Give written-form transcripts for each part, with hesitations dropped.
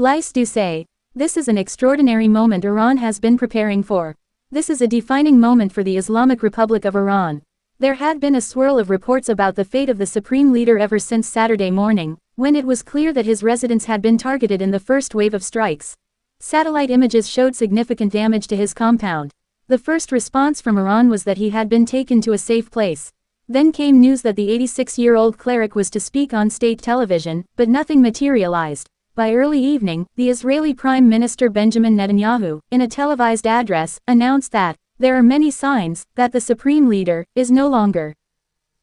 Lyse Doucet. This is an extraordinary moment Iran has been preparing for. This is a defining moment for the Islamic Republic of Iran. There had been a swirl of reports about the fate of the supreme leader ever since Saturday morning, when it was clear that his residence had been targeted in the first wave of strikes. Satellite images showed significant damage to his compound. The first response from Iran was that he had been taken to a safe place. Then came news that the 86-year-old cleric was to speak on state television, but nothing materialized. By early evening, the Israeli Prime Minister Benjamin Netanyahu, in a televised address, announced that there are many signs that the supreme leader is no longer.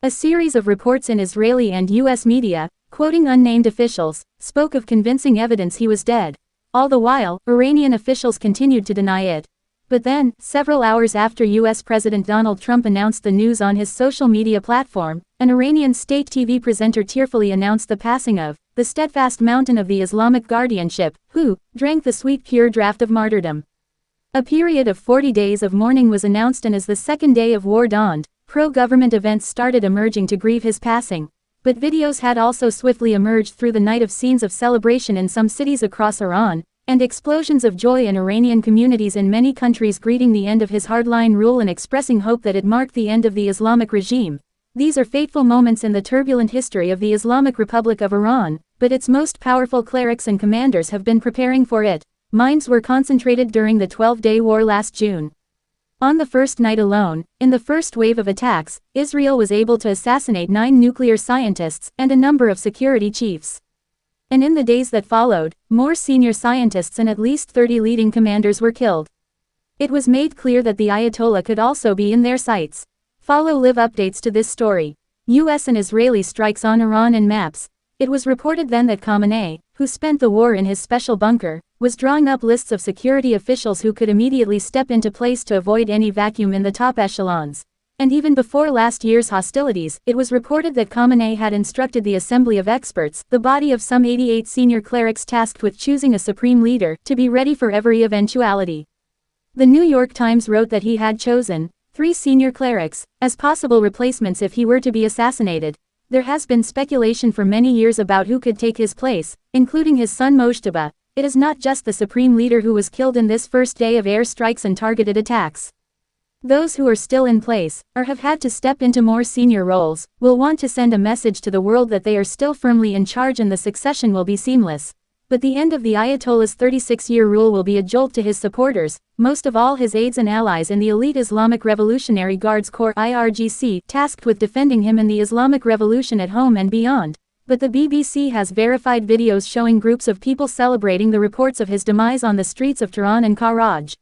A series of reports in Israeli and U.S. media, quoting unnamed officials, spoke of convincing evidence he was dead. All the while, Iranian officials continued to deny it. But then, several hours after U.S. President Donald Trump announced the news on his social media platform, an Iranian state TV presenter tearfully announced the passing of the steadfast mountain of the Islamic guardianship, who drank the sweet pure draught of martyrdom. A period of 40 days of mourning was announced, and as the second day of war dawned, pro-government events started emerging to grieve his passing. But videos had also swiftly emerged through the night of scenes of celebration in some cities across Iran, and explosions of joy in Iranian communities in many countries greeting the end of his hardline rule and expressing hope that it marked the end of the Islamic regime. These are fateful moments in the turbulent history of the Islamic Republic of Iran, but its most powerful clerics and commanders have been preparing for it. Minds were concentrated during the 12-day war last June. On the first night alone, in the first wave of attacks, Israel was able to assassinate 9 nuclear scientists and a number of security chiefs. And in the days that followed, more senior scientists and at least 30 leading commanders were killed. It was made clear that the Ayatollah could also be in their sights. Follow live updates to this story. US and Israeli strikes on Iran and maps. It was reported then that Khamenei, who spent the war in his special bunker, was drawing up lists of security officials who could immediately step into place to avoid any vacuum in the top echelons. And even before last year's hostilities, it was reported that Khamenei had instructed the Assembly of Experts, the body of some 88 senior clerics tasked with choosing a supreme leader, to be ready for every eventuality. The New York Times wrote that he had chosen 3 senior clerics as possible replacements if he were to be assassinated. There has been speculation for many years about who could take his place, including his son Mojtaba. It is not just the supreme leader who was killed in this first day of airstrikes and targeted attacks. Those who are still in place, or have had to step into more senior roles, will want to send a message to the world that they are still firmly in charge and the succession will be seamless. But the end of the Ayatollah's 36-year rule will be a jolt to his supporters, most of all his aides and allies in the elite Islamic Revolutionary Guards Corps (IRGC), tasked with defending him in the Islamic Revolution at home and beyond. But the BBC has verified videos showing groups of people celebrating the reports of his demise on the streets of Tehran and Karaj.